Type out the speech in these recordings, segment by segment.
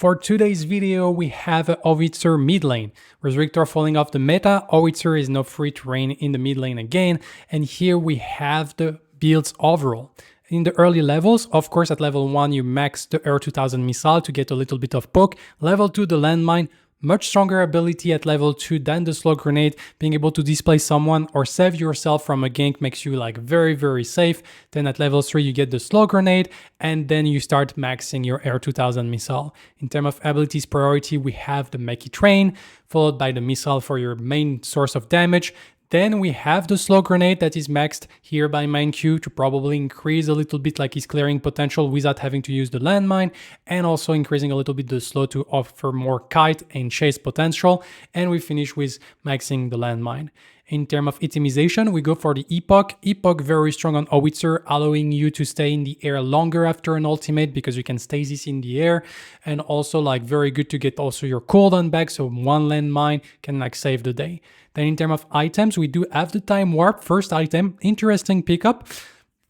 For today's video, we have a Howitzer Midlane. With Riktor falling off the meta, Howitzer is now free to reign in the mid lane again, and here we have the builds overall. In the early levels, of course at level 1 you max the Air 2000 missile to get a little bit of poke, level 2 the landmine, much stronger ability at level 2 than the slow grenade, being able to displace someone or save yourself from a gank makes you like very safe. Then at level 3 you get the slow grenade and then you start maxing your Air 2000 missile. In terms of abilities priority, we have the ManQ train, followed by the missile for your main source of damage. Then we have the slow grenade that is maxed here by ManQ to probably increase a little bit like his clearing potential without having to use the landmine, and also increasing a little bit the slow to offer more kite and chase potential. And we finish with maxing the landmine. In terms of itemization, we go for the Epoch. Epoch very strong on Howitzer, allowing you to stay in the air longer after an ultimate because you can stasis in the air, and also like very good to get also your cooldown back, so one landmine can like save the day. Then in terms of items, we do have the time warp. First item, interesting pickup.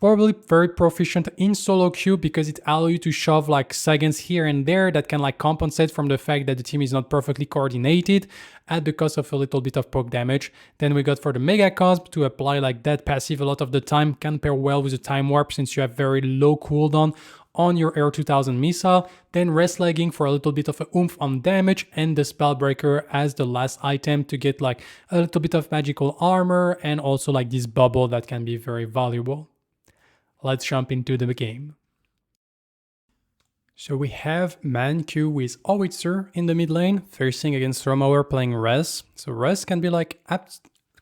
Probably very proficient in Solo Q because it allows you to shove like seconds here and there that can like compensate from the fact that the team is not perfectly coordinated at the cost of a little bit of poke damage. Then we got for the Mega Cosp to apply like that passive a lot of the time, can pair well with the time warp since you have very low cooldown on your Air 2000 missile. Then rest legging for a little bit of a oomph on damage, and the Spellbreaker as the last item to get like a little bit of magical armor and also like this bubble that can be very valuable. Let's jump into the game. So we have ManQ with Howitzer in the mid lane, facing against Romower playing Res. So Res can be like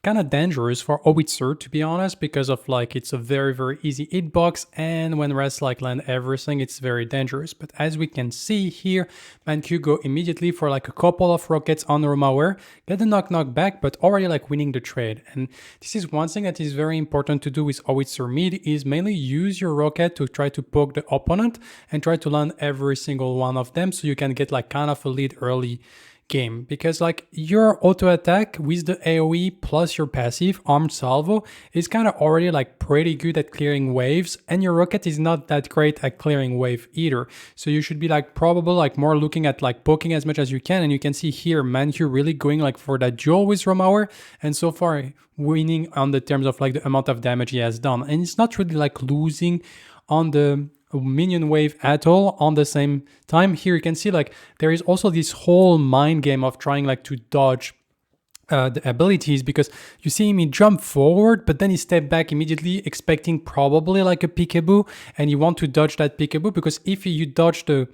kind of dangerous for Howitzer, to be honest, because of like it's a very easy hitbox, and when Res like land everything, it's very dangerous. But as we can see here, ManQ go immediately for like a couple of rockets on Romower, get the knock back, but already like winning the trade. And this is one thing that is very important to do with Howitzer mid, is mainly use your rocket to try to poke the opponent and try to land every single one of them so you can get like kind of a lead early game, because like your auto attack with the AoE plus your passive armed salvo is kind of already like pretty good at clearing waves, and your rocket is not that great at clearing wave either. So you should be like probably like more looking at like poking as much as you can. And you can see here ManQ really going like for that duel with Romower, and so far winning on the terms of like the amount of damage he has done, and it's not really like losing on the minion wave at all on the same time. Here you can see like there is also this whole mind game of trying like to dodge the abilities, because you see him, he jump forward but then he step back immediately expecting probably like a peekaboo, and you want to dodge that peekaboo, because if you dodge the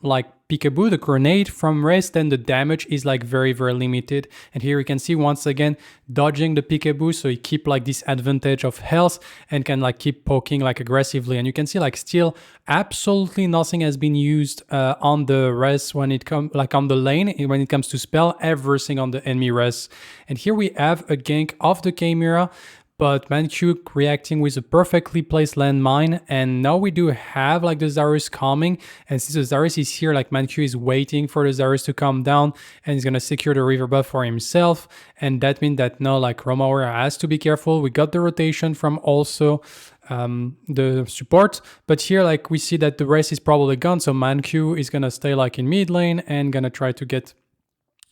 like peekaboo, the grenade from Res, then the damage is like very limited. And here you can see once again dodging the peekaboo, so you keep like this advantage of health and can like keep poking like aggressively. And you can see like still absolutely nothing has been used on the Res when it comes like on the lane when it comes to spell, everything on the enemy Res. And here we have a gank of the Chimera, but ManQ reacting with a perfectly placed landmine, and now we do have like the Zarus coming, and since the Zarus is here, like ManQ is waiting for the Zarus to come down and he's gonna secure the river buff for himself, and that means that now like Romower has to be careful. We got the rotation from also the support, but here like we see that the rest is probably gone, so ManQ is gonna stay like in mid lane and gonna try to get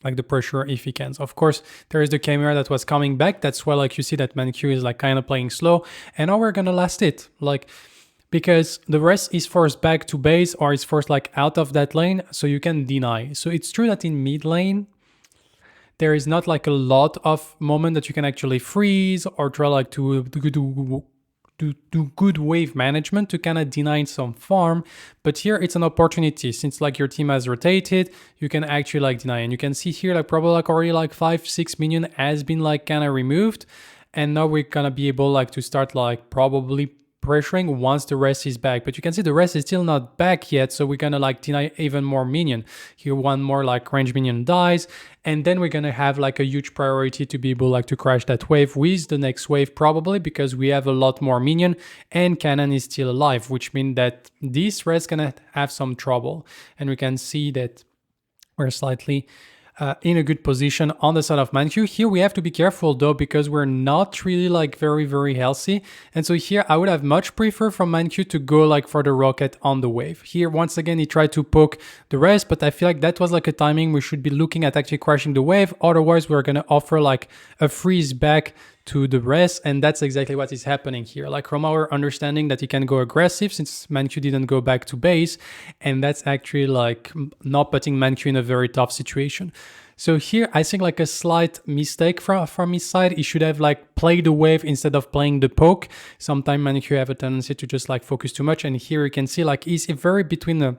like the pressure if he can. So of course there is the Chimera that was coming back. That's why like you see that ManQ is like kind of playing slow, and now we're gonna last it, like because the rest is forced back to base or is forced like out of that lane, so you can deny. So it's true that in mid lane there is not like a lot of moment that you can actually freeze or try like to do good wave management to kind of deny some farm, but here it's an opportunity. Since like your team has rotated, you can actually like deny, and you can see here like probably like already like 5-6 minion has been like kind of removed, and now we're gonna be able like to start like probably pressuring once the rest is back. But you can see the rest is still not back yet, so we're gonna like deny even more minion. Here one more like range minion dies, and then we're gonna have like a huge priority to be able like to crash that wave with the next wave, probably because we have a lot more minion and cannon is still alive, which means that this rest gonna have some trouble. And we can see that we're slightly in a good position on the side of ManQ. Here we have to be careful though, because we're not really like very healthy. And so here I would have much prefer from ManQ to go like for the rocket on the wave. Here once again he tried to poke the rest, but I feel like that was like a timing we should be looking at actually crashing the wave. Otherwise we're gonna offer like a freeze back to the rest, and that's exactly what is happening here. Like Romauer understanding that he can go aggressive since ManQ didn't go back to base, and that's actually like not putting ManQ in a very tough situation. So here I think like a slight mistake from his side. He should have like played the wave instead of playing the poke. Sometimes ManQ have a tendency to just like focus too much, and here you can see like he's very between the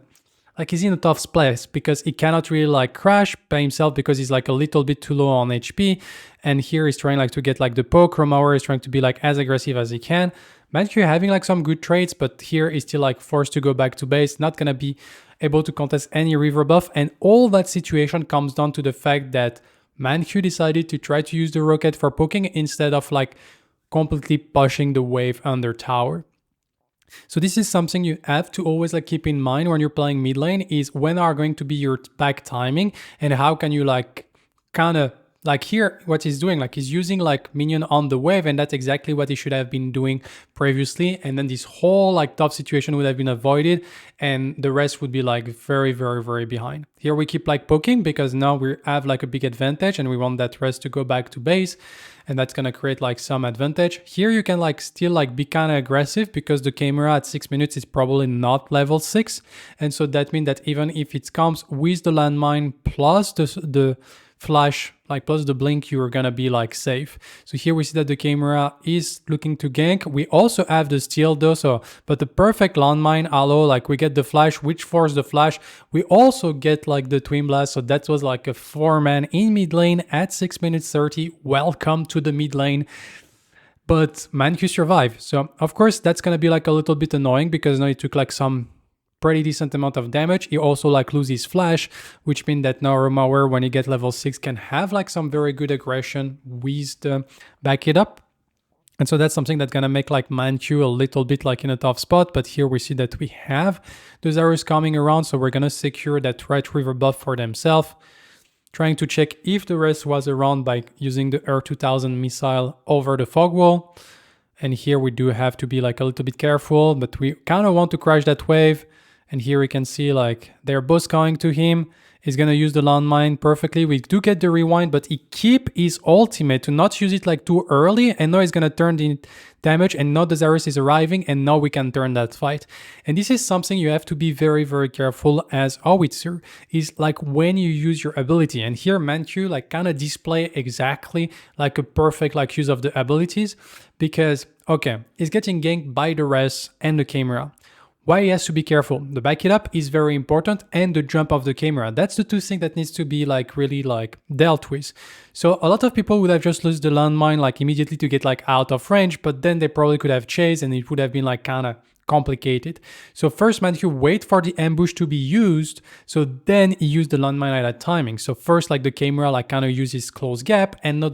like he's in a tough place because he cannot really like crash by himself because he's like a little bit too low on HP. And here he's trying like to get like the poke. Romauer is trying to be like as aggressive as he can. ManQ having like some good trades, but here he's still like forced to go back to base, not gonna be able to contest any river buff. And all that situation comes down to the fact that ManQ decided to try to use the rocket for poking instead of like completely pushing the wave under tower. So this is something you have to always like keep in mind when you're playing mid lane, is when are going to be your back timing and how can you like kind of like here what he's doing, like he's using like minion on the wave, and that's exactly what he should have been doing previously, and then this whole like tough situation would have been avoided and the rest would be like very behind. Here we keep like poking because now we have like a big advantage and we want that rest to go back to base, and that's gonna create like some advantage. Here you can like still like be kind of aggressive because the camera at 6 minutes is probably not level 6, and so that means that even if it comes with the landmine plus the flash, like plus the blink, you're gonna be like safe. So here we see that the camera is looking to gank. We also have the steal though, so but the perfect landmine allo, like we get the flash which forced the flash. We also get like the twin blast, so that was like a 4-man in mid lane at 6 minutes 30. Welcome to the mid lane. But ManQ survived. So of course that's gonna be like a little bit annoying because now it took like some pretty decent amount of damage. He also like loses flash, which means that now Romauer when he gets level 6 can have like some very good aggression with the back it up. And so that's something that's gonna make like ManQ a little bit like in a tough spot. But here we see that we have the Zarus coming around, so we're gonna secure that right river buff for themselves. Trying to check if the rest was around by using the R2000 missile over the fog wall. And here we do have to be like a little bit careful, but we kind of want to crash that wave. And here we can see like they're both coming to him. He's gonna use the landmine perfectly. We do get the rewind, but he keep his ultimate to not use it like too early. And now he's gonna turn the damage, and now the Zarus is arriving, and now we can turn that fight. And this is something you have to be very careful as Howitzer, is like when you use your ability. And here ManQ like kind of display exactly like a perfect like use of the abilities, because okay, he's getting ganked by the rest and the camera. Why he has to be careful? The back it up is very important, and the jump of the camera. That's the two things that needs to be like really like dealt with. So a lot of people would have just lost the landmine like immediately to get like out of range, but then they probably could have chased and it would have been like kind of complicated. So first ManQ wait for the ambush to be used, so then he used the landmine at that timing. So first like the camera like kind of uses close gap, and now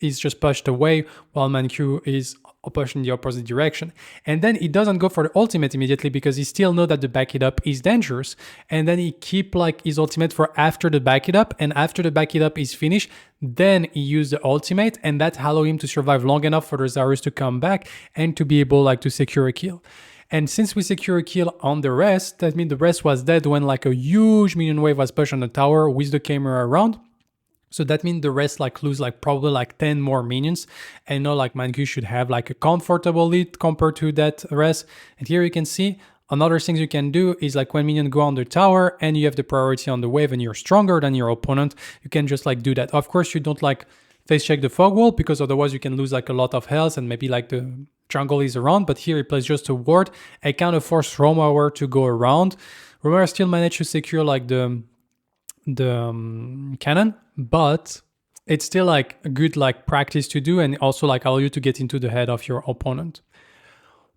is just pushed away while ManQ is push in the opposite direction. And then he doesn't go for the ultimate immediately because he still know that the back it up is dangerous. And then he keep like his ultimate for after the back it up, and after the back it up is finished, then he used the ultimate, and that allow him to survive long enough for the Zarus to come back and to be able like to secure a kill. And since we secure a kill on the rest, that means the rest was dead when like a huge minion wave was pushed on the tower with the camera around. So that means the rest like lose like probably like 10 more minions, and now like ManQ should have like a comfortable lead compared to that rest. And here you can see another thing you can do is like when minions go on the tower and you have the priority on the wave and you're stronger than your opponent, you can just like do that. Of course you don't like face check the fog wall because otherwise you can lose like a lot of health and maybe like the jungle is around, but here he plays just a ward. I kind of force Romauer to go around. Romauer still managed to secure like the cannon, but it's still like a good like practice to do, and also like allow you to get into the head of your opponent.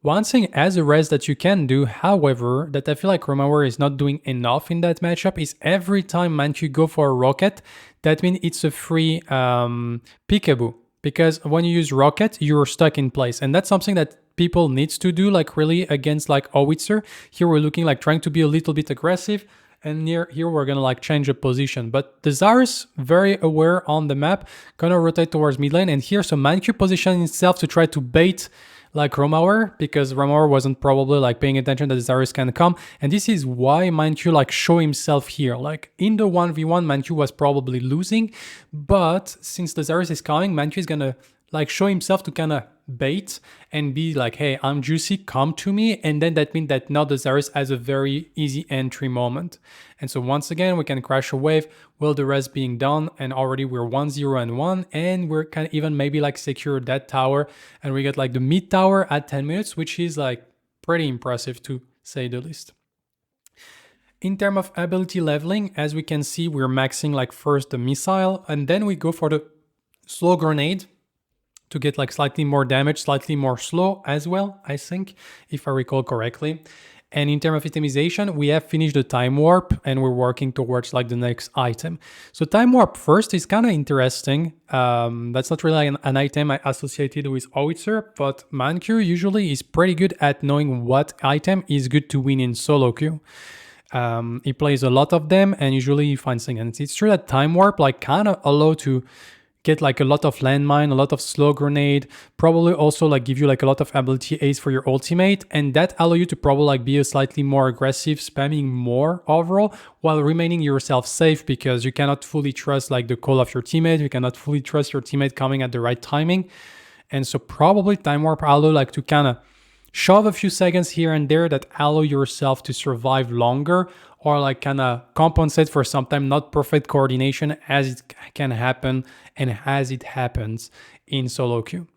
One thing as a res that you can do, however, that I feel like Romauer is not doing enough in that matchup, is every time ManQ go for a rocket, that means it's a free peekaboo, because when you use rocket you're stuck in place, and that's something that people needs to do like really against like Howitzer. Here we're looking like trying to be a little bit aggressive, and here we're gonna like change the position. But the Zarus, very aware on the map, gonna rotate towards mid lane, and here so ManQ positioning himself to try to bait like Romauer, because Romauer wasn't probably like paying attention that the Zarus can come, and this is why ManQ like show himself here. Like in the 1v1, ManQ was probably losing, but since the Zarus is coming, ManQ is gonna like show himself to kind of bait and be like, hey, I'm juicy, come to me. And then that means that now the Zarus has a very easy entry moment. And so once again, we can crash a wave while the rest being done. And already we're 1-0-1, and we're kind of even maybe like secure that tower. And we get like the mid tower at 10 minutes, which is like pretty impressive to say the least. In terms of ability leveling, as we can see, we're maxing like first the missile, and then we go for the slow grenade to get like slightly more damage, slightly more slow as well, I think, if I recall correctly. And in terms of itemization, we have finished the time warp and we're working towards like the next item. So time warp first is kind of interesting. That's not really an item I associated with Howitzer, but ManQ usually is pretty good at knowing what item is good to win in solo queue. He plays a lot of them and usually he finds things. And it's true that time warp like kind of allow to get like a lot of landmine, a lot of slow grenade, probably also like give you like a lot of ability ace for your ultimate, and that allow you to probably like be a slightly more aggressive, spamming more overall, while remaining yourself safe, because you cannot fully trust like the call of your teammate, you cannot fully trust your teammate coming at the right timing. And so probably time warp allow like to kind of shove a few seconds here and there that allow yourself to survive longer, or like kind of compensate for sometimes not perfect coordination as it can happen and as it happens in solo queue.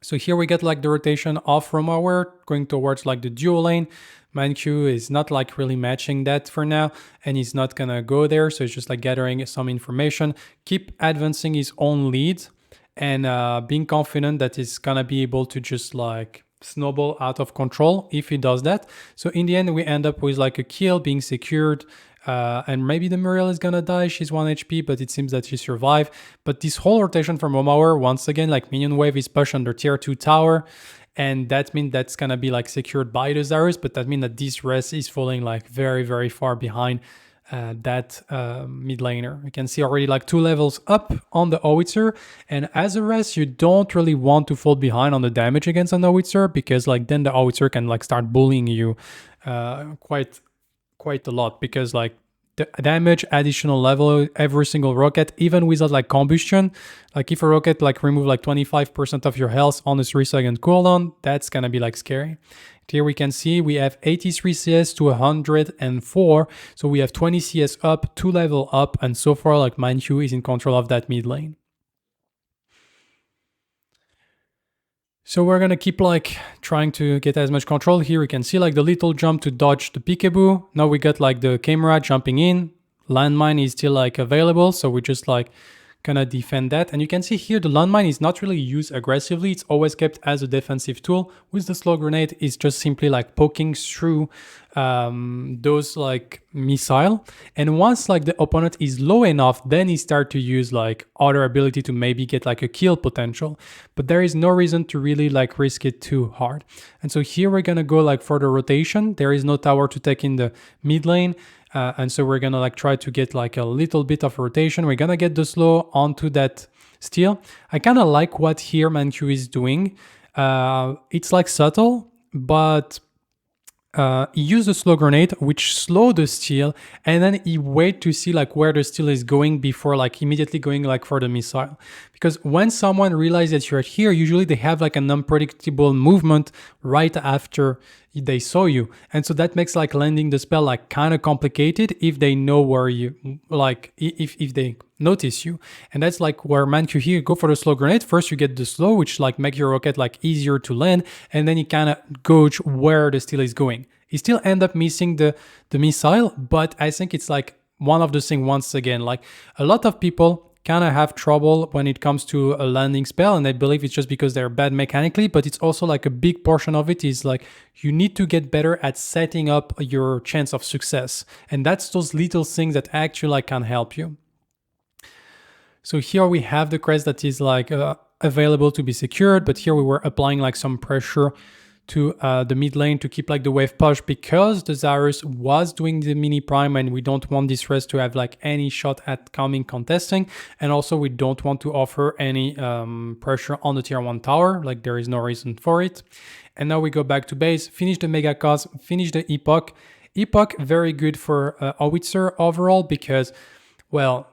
So here we get like the rotation of Romauer going towards like the duo lane. ManQ is not like really matching that for now, and he's not gonna go there. So it's just like gathering some information, keep advancing his own lead, and being confident that he's gonna be able to just like snowball out of control if he does that. So in the end, we end up with like a kill being secured, and maybe the Muriel is gonna die. She's 1 HP, but it seems that she survived. But this whole rotation from Romauer, once again, like minion wave is pushed under tier 2 tower, and that means that's gonna be like secured by the Zarus, but that means that this rest is falling like very, very far behind that mid laner. You can see already like 2 levels up on the Howitzer, and as a rest, you don't really want to fall behind on the damage against an Howitzer, because like then the Howitzer can like start bullying you quite a lot, because like the damage additional level every single rocket, even without like combustion, like if a rocket like remove like 25% of your health on a 3-second cooldown, that's gonna be like scary. Here we can see we have 83 CS to 104, so we have 20 CS up, 2 level up, and so far like ManQ is in control of that mid lane. So we're gonna keep like trying to get as much control. Here we can see like the little jump to dodge the peekaboo. Now we got like the camera jumping in. Landmine is still like available, so we just like gonna defend that. And you can see here the landmine is not really used aggressively. It's always kept as a defensive tool. With the slow grenade, it's just simply like poking through those like missile. And once like the opponent is low enough, then he start to use like other ability to maybe get like a kill potential. But there is no reason to really like risk it too hard. And so here we're gonna go like for the rotation. There is no tower to take in the mid lane. And so we're gonna like try to get like a little bit of rotation. We're gonna get the slow onto that steal. I kind of like what here ManQ is doing. It's like subtle, but he used the slow grenade, which slowed the steal, and then he wait to see like where the steal is going before like immediately going like for the missile. Because when someone realizes that you're here, usually they have like an unpredictable movement right after they saw you, and so that makes like landing the spell like kind of complicated if they know where you like if they notice you. And that's like where ManQ here go for the slow grenade. First you get the slow, which like make your rocket like easier to land, and then you kind of gauge where the steal is going. You still end up missing the missile, but I think it's like one of the things, once again, like a lot of people kind of have trouble when it comes to a landing spell, and I believe it's just because they're bad mechanically, but it's also like a big portion of it is like you need to get better at setting up your chance of success, and that's those little things that actually like can help you. So here we have the crest that is like available to be secured, but here we were applying like some pressure to the mid lane to keep like the wave push, because the Zarus was doing the mini prime and we don't want this rest to have like any shot at coming contesting. And also we don't want to offer any pressure on the tier 1 tower, like there is no reason for it. And now we go back to base, finish the Mega Cos, finish the Epoch. Epoch, very good for Howitzer overall because, well,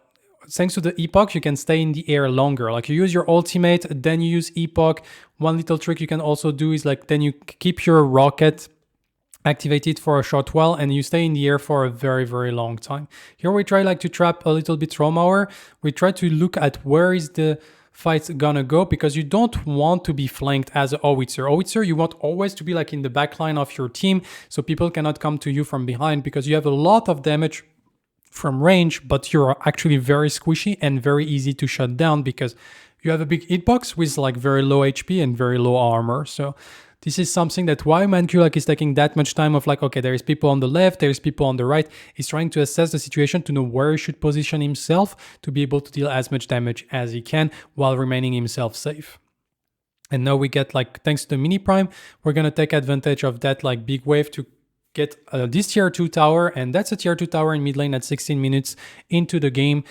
thanks to the Epoch, you can stay in the air longer. Like you use your ultimate, then you use Epoch. One little trick you can also do is like then you keep your rocket activated for a short while and you stay in the air for a very, very long time. Here we try like to trap a little bit Roamauer. We try to look at where is the fight's gonna go, because you don't want to be flanked as a Howitzer. Howitzer, you want always to be like in the back line of your team so people cannot come to you from behind, because you have a lot of damage from range, but you're actually very squishy and very easy to shut down because you have a big hitbox with like very low HP and very low armor. So this is something that why ManQ like is taking that much time of like, okay, there is people on the left, there is people on the right. He's trying to assess the situation to know where he should position himself to be able to deal as much damage as he can while remaining himself safe. And now we get like, thanks to the mini prime, we're gonna take advantage of that like big wave to get this tier 2 tower, and that's a tier 2 tower in mid lane at 16 minutes into the game.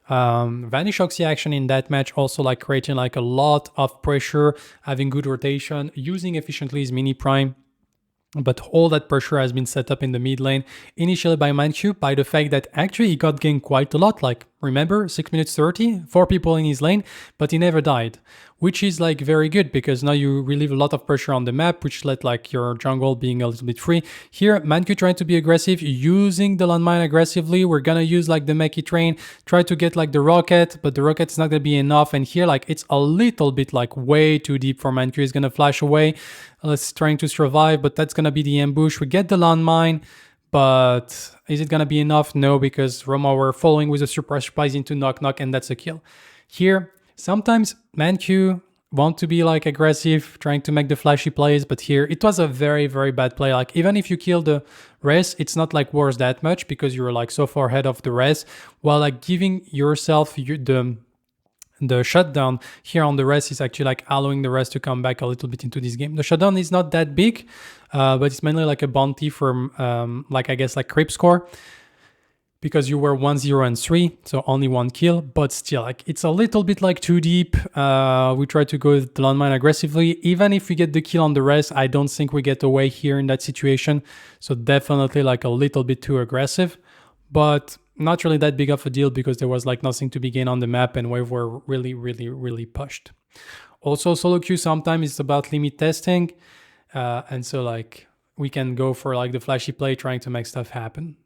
Vanish Oxy action in that match, also like creating like a lot of pressure, having good rotation, using efficiently his mini prime. But all that pressure has been set up in the mid lane initially by ManQ, by the fact that actually he got ganked quite a lot. Like, remember, 6 minutes 30, 4 people in his lane, but he never died, which is like very good because now you relieve a lot of pressure on the map, which let like your jungle being a little bit free. Here, ManQ trying to be aggressive, using the landmine aggressively. We're gonna use like the Meki train, try to get like the rocket, but the rocket is not gonna be enough. And here, like it's a little bit like way too deep for ManQ. He's gonna flash away. Let's trying to survive, but that's gonna be the ambush. We get the landmine, but is it gonna be enough? No, because Roamauer following with a surprise supplies into knock knock, and that's a kill. Here, sometimes ManQ want to be like aggressive, trying to make the flashy plays, but here it was a very, very bad play. Like even if you kill the rest, it's not like worse that much because you're like so far ahead of the rest, while like giving yourself the shutdown here on the rest is actually like allowing the rest to come back a little bit into this game. The shutdown is not that big, but it's mainly like a bounty from like I guess like creep score, because you were 1, 0, and 3, so only 1 kill, but still like it's a little bit like too deep. We try to go with the landmine aggressively. Even if we get the kill on the rest, I don't think we get away here in that situation. So definitely like a little bit too aggressive, but not really that big of a deal because there was like nothing to be gained on the map and we were really, really, really pushed. Also, solo queue sometimes it's about limit testing. And so like we can go for like the flashy play trying to make stuff happen.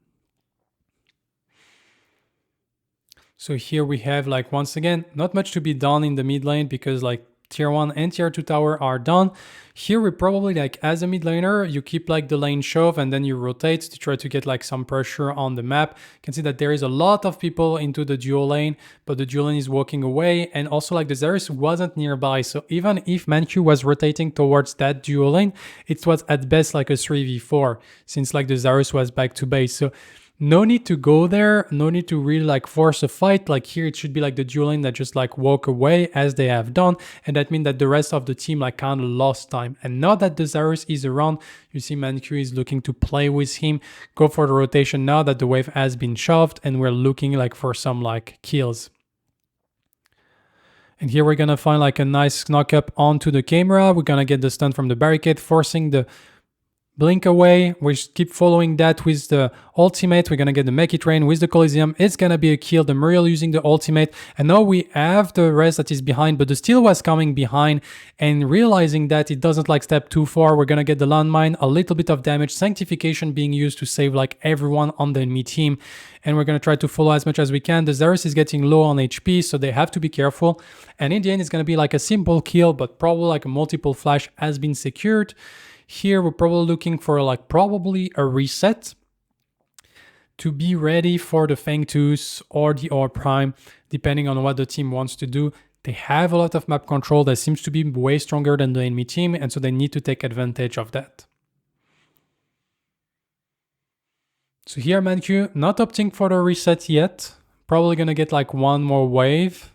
So here we have like, once again, not much to be done in the mid lane because like tier 1 and tier 2 tower are done. Here we probably like as a mid laner, you keep like the lane shove and then you rotate to try to get like some pressure on the map. You can see that there is a lot of people into the dual lane, but the dual lane is walking away, and also like the Zarus wasn't nearby. So even if ManQ was rotating towards that dual lane, it was at best like a 3v4 since like the Zarus was back to base. So no need to go there, no need to really like force a fight. Like here it should be like the dual lane that just like walk away as they have done, and that means that the rest of the team like kind of lost time. And now that the Zarus is around, you see ManQ is looking to play with him, go for the rotation now that the wave has been shoved, and we're looking like for some like kills. And here we're gonna find like a nice knock up onto the camera. We're gonna get the stun from the barricade, forcing the blink away. We keep following that with the ultimate. We're gonna get the Meki train with the Coliseum. It's gonna be a kill. The Muriel using the ultimate, and now we have the rest that is behind, but the Steel was coming behind, and realizing that it doesn't like step too far, we're gonna get the landmine, a little bit of damage, Sanctification being used to save like everyone on the enemy team, and we're gonna try to follow as much as we can. The Zarus is getting low on HP, so they have to be careful, and in the end it's gonna be like a simple kill, but probably like a multiple flash has been secured. Here we're probably looking for like probably a reset to be ready for the Fang Tooth or the Or Prime, depending on what the team wants to do. They have a lot of map control that seems to be way stronger than the enemy team, and so they need to take advantage of that. So here ManQ not opting for the reset yet, probably gonna get like one more wave.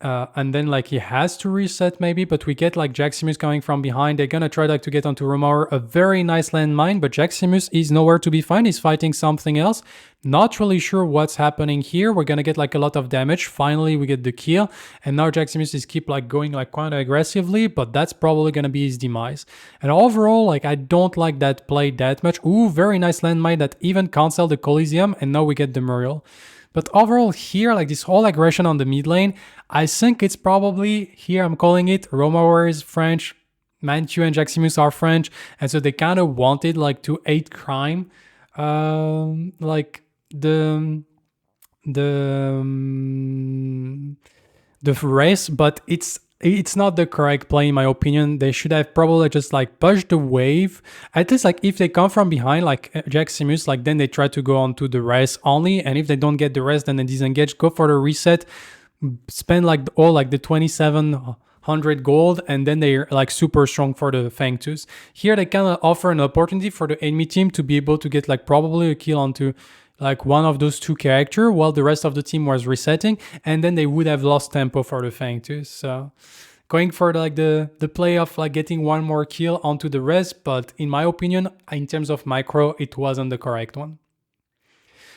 and then like he has to reset maybe, but we get like Jaximus coming from behind. They're gonna try like to get onto Romauer, a very nice landmine, but Jaximus is nowhere to be found. He's fighting something else. Not really sure what's happening here. We're gonna get like a lot of damage. Finally, we get the kill, and now Jaximus is keep like going like quite aggressively, but that's probably gonna be his demise. And overall, like I don't like that play that much. Ooh, very nice landmine that even cancel the Coliseum, and now we get the Muriel. But overall here, like this whole aggression on the mid lane, I think it's probably, here I'm calling it, Romauer is French, ManQ and Jaximus are French, and so they kind of wanted like to hate crime, like the race, but it's not the correct play in my opinion. They should have probably just like pushed the wave. At least like if they come from behind like Jaximus, like then they try to go on to the rest only, and if they don't get the rest, then they disengage, go for the reset, spend like all like the 2700 gold, and then they're like super strong for the Fang Tooth. Here they kind of offer an opportunity for the enemy team to be able to get like probably a kill onto like one of those two characters while the rest of the team was resetting, and then they would have lost tempo for the Fang Tooth. So going for like the play of like getting one more kill onto the rest, but in my opinion, in terms of micro, it wasn't the correct one.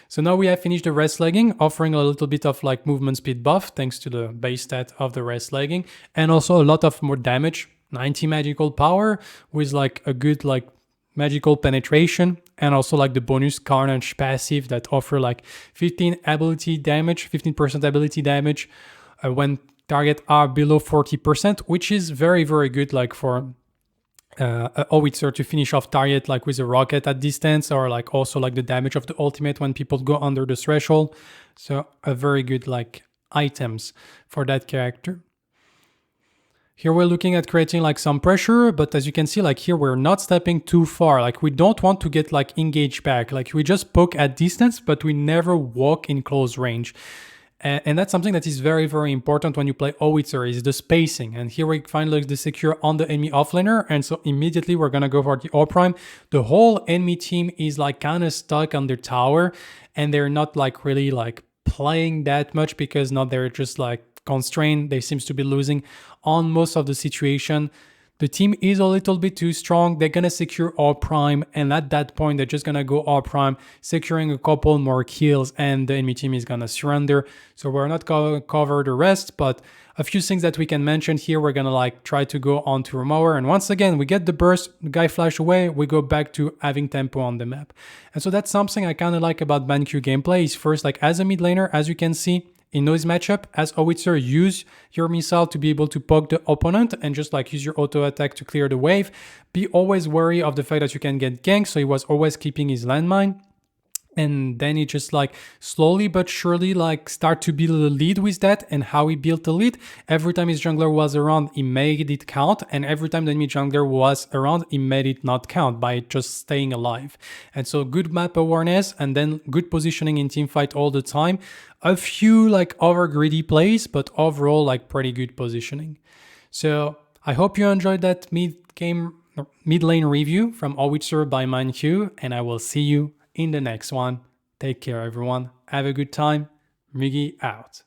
So now we have finished the rest legging, offering a little bit of like movement speed buff thanks to the base stat of the rest legging, and also a lot of more damage, 90 magical power with like a good like magical penetration, and also like the bonus Carnage passive that offer like 15% ability damage when target are below 40%, which is very, very good like for a Howitzer to finish off target like with a rocket at distance, or like also like the damage of the ultimate when people go under the threshold. So a very good like items for that character. Here we're looking at creating like some pressure, but as you can see, like here we're not stepping too far. Like we don't want to get like engaged back. Like we just poke at distance, but we never walk in close range. And that's something that is very, very important when you play Howitzer, is the spacing. And here we find like the secure on the enemy offlaner, and so immediately we're gonna go for the O prime. The whole enemy team is like kind of stuck on their tower, and they're not like really like playing that much because now they're just like constrained. They seems to be losing on most of the situation. The team is a little bit too strong. They're gonna secure R prime, and at that point they're just gonna go R prime, securing a couple more kills, and the enemy team is gonna surrender. So we're not gonna cover the rest, but a few things that we can mention here. We're gonna like try to go on to Romauer, and once again we get the burst, the guy flash away, we go back to having tempo on the map. And so that's something I kind of like about ManQ gameplay. Is first, like as a mid laner, as you can see in those matchup, as Howitzer, use your missile to be able to poke the opponent and just like use your auto attack to clear the wave. Be always wary of the fact that you can get ganked, so he was always keeping his landmine. And then he just like slowly but surely like start to build a lead with that. And how he built the lead, every time his jungler was around, he made it count, and every time the enemy jungler was around, he made it not count by just staying alive. And so good map awareness, and then good positioning in team fight all the time. A few like over greedy plays, but overall like pretty good positioning. So I hope you enjoyed that mid lane review from Howitzer by ManQ, and I will see you in the next one. Take care, everyone. Have a good time. Miggy out.